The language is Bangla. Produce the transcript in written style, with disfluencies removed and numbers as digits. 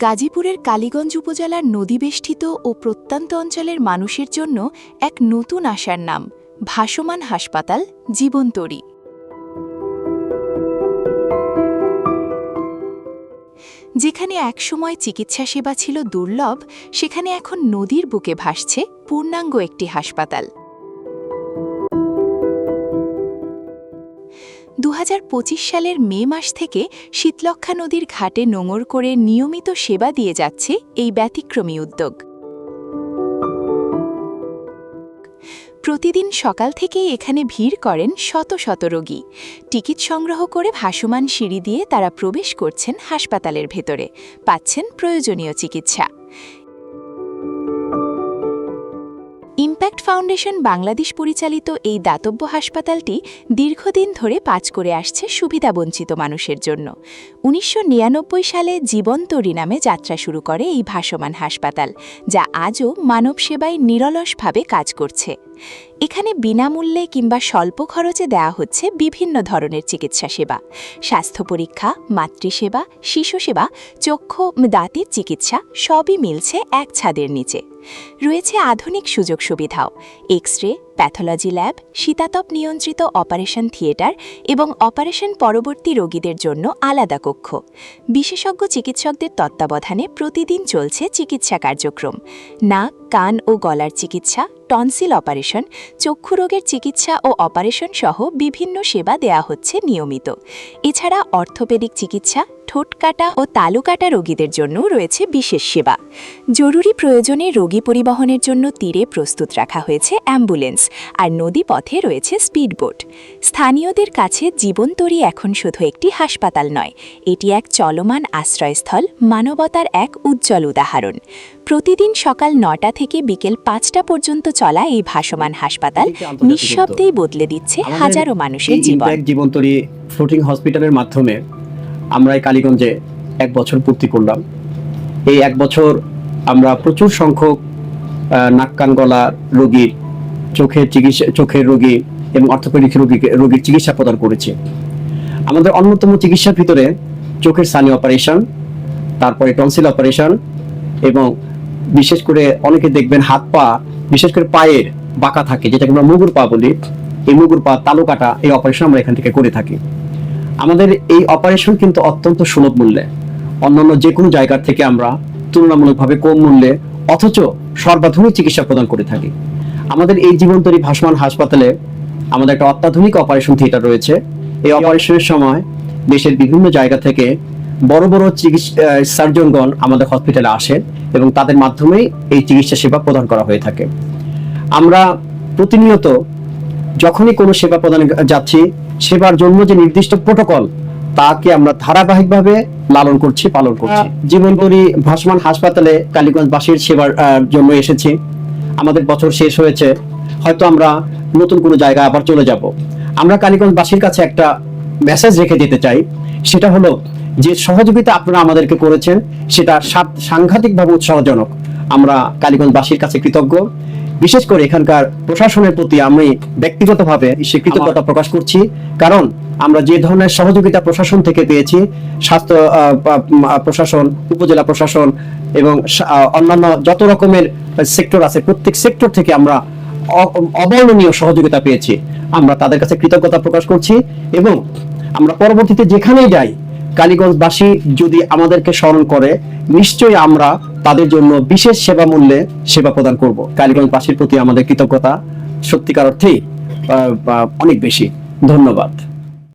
গাজীপুরের কালীগঞ্জ উপজেলার নদীবেষ্টিত ও প্রত্যন্ত অঞ্চলের মানুষের জন্য এক নতুন আশার নাম ভাসমান হাসপাতাল জীবনতরী। যেখানে একসময় চিকিৎসা সেবা ছিল দুর্লভ, সেখানে এখন নদীর বুকে ভাসছে পূর্ণাঙ্গ একটি হাসপাতাল। 2025 সালের মে মাস থেকে শীতলক্ষ্যা নদীর ঘাটে নোঙর করে নিয়মিত সেবা দিয়ে যাচ্ছে এই ব্যতিক্রমী উদ্যোগ। প্রতিদিন সকাল থেকেই এখানে ভিড় করেন শত শত রোগী। টিকিট সংগ্রহ করে ভাসমান সিঁড়ি দিয়ে তারা প্রবেশ করছেন হাসপাতালের ভেতরে, পাচ্ছেন প্রয়োজনীয় চিকিৎসা। ইম্প্যাক্ট ফাউন্ডেশন বাংলাদেশ পরিচালিত এই দাতব্য হাসপাতালটি দীর্ঘদিন ধরে কাজ করে আসছে সুবিধাবঞ্চিত মানুষের জন্য। 1999 সালে জীবনতরী নামে যাত্রা শুরু করে এই ভাসমান হাসপাতাল, যা আজও মানব সেবায় নিরলসভাবে কাজ করছে। এখানে বিনামূল্যে কিংবা স্বল্প খরচে দেওয়া হচ্ছে বিভিন্ন ধরনের চিকিৎসা সেবা, স্বাস্থ্য পরীক্ষা, মাতৃসেবা, শিশুসেবা, চক্ষু, দাঁতের চিকিৎসা সবই মিলছে এক ছাদের নিচে। রয়েছে আধুনিক সুযোগ সুবিধাও, এক্স-রে, প্যাথোলজি ল্যাব, শীতাতপ নিয়ন্ত্রিত অপারেশন থিয়েটার এবং অপারেশন পরবর্তী রোগীদের জন্য আলাদা কক্ষ। বিশেষজ্ঞ চিকিৎসকদের তত্ত্বাবধানে প্রতিদিন চলছে চিকিৎসা কার্যক্রম। নাক, কান ও গলার চিকিৎসা, টনসিল অপারেশন, চক্ষু রোগের চিকিৎসা ও অপারেশন সহ বিভিন্ন সেবা দেয়া হচ্ছে নিয়মিত। এছাড়া অর্থোপেডিক চিকিৎসা, ঠোঁট কাটা ও তালু কাটা রোগীদের জন্য রয়েছে বিশেষ সেবা। জরুরি প্রয়োজনে রোগী পরিবহনের জন্য তীরে প্রস্তুত রাখা হয়েছে অ্যাম্বুলেন্স, আর নদীপথে রয়েছে স্পিডবোট। স্থানীয়দের কাছে জীবনতরী এখন শুধু একটি হাসপাতাল নয়, এটি এক চলমান আশ্রয়স্থল, মানবতার এক উজ্জ্বল উদাহরণ। প্রতিদিন সকাল 9টা থেকে বিকেল 5টা পর্যন্ত চলা এই ভাসমান হাসপাতাল নিঃশব্দেই বদলে দিচ্ছে হাজারো মানুষের জীবন। জীবনতরী ফ্লোটিং হসপিটালের মাধ্যমে আমরা এই কালীগঞ্জে 1 বছর পূর্তি করলাম। এই 1 বছর আমরা প্রচুর সংখ্যক নাক কান গলা রোগীর চোখের রোগী এবং অর্থোপেডিক রোগীর চিকিৎসা প্রদান করেছি। আমাদের অন্যতম চিকিৎসার ভিতরে চোখের সানি অপারেশন, তারপরে টনসিল অপারেশন এবং বিশেষ করে অনেকে দেখবেন হাত পা, বিশেষ করে পায়ের বাঁকা থাকে, যেটাকে আমরা মুগুর পা বলি, এই মুগুর পা তালু কাটা এই অপারেশন আমরা এখান থেকে করে থাকি। আমাদের এই অপারেশন কিন্তু অত্যন্ত সুলভ মূল্যে, অন্যান্য যে কোনো জায়গার থেকে আমরা তুলনামূলকভাবে কম মূল্যে অথচ সর্বাধুনিক চিকিৎসা প্রদান করে থাকি। আমাদের এই জীবনতরী ভাসমান হাসপাতালে আমাদের একটা অত্যাধুনিক অপারেশন থিয়েটার রয়েছে। এই অপারেশনের সময় দেশের বিভিন্ন জায়গা থেকে বড় বড় সার্জনগণ আমাদের হসপিটালে আসেন এবং তাদের মাধ্যমেই এই চিকিৎসা সেবা প্রদান করা হয়ে থাকে। আমরা প্রতিনিয়ত যখনই কোনো সেবা প্রদানে যাচ্ছি, সেবার জন্য যে নির্দিষ্ট প্রোটোকল তাকে আমরা ধারাবাহিকভাবে পালন করছি। জীবনতরী ভাসমান হাসপাতালে কালীগঞ্জবাসীর সেবার জন্য এসেছি। আমাদের বছর শেষ হয়েছে, হয়তো আমরা নতুন কোনো জায়গায় আবার চলে যাব। আমরা কালীগঞ্জবাসীর কাছে একটা মেসেজ রেখে যেতে চাই, সেটা হলো যে সহযোগিতা আপনারা আমাদেরকে করেছেন সেটা সাংঘাতিকভাবে উৎসাহজনক। আমরা কালীগঞ্জবাসীর কাছে কৃতজ্ঞ। বিশেষ করে এখানকার প্রশাসনের প্রতি আমি ব্যক্তিগতভাবে সে কৃতজ্ঞতা প্রকাশ করছি, কারণ আমরা যে ধরনের সহযোগিতা প্রশাসন থেকে পেয়েছি, স্বাস্থ্য প্রশাসন, উপজেলা প্রশাসন এবং অন্যান্য যত রকমের সেক্টর আছে, প্রত্যেক সেক্টর থেকে আমরা অবর্ণনীয় সহযোগিতা পেয়েছি। আমরা তাদের কাছে কৃতজ্ঞতা প্রকাশ করছি এবং আমরা পরবর্তীতে যেখানেই যাই, কালীগঞ্জবাসী যদি আমাদেরকে স্মরণ করে, নিশ্চয়ই আমরা তাদের জন্য বিশেষ সেবা মূল্যে সেবা প্রদান করব। কালীগঞ্জবাসীর প্রতি আমাদের কৃতজ্ঞতা সত্যিকার অর্থেই অনেক বেশি। ধন্যবাদ।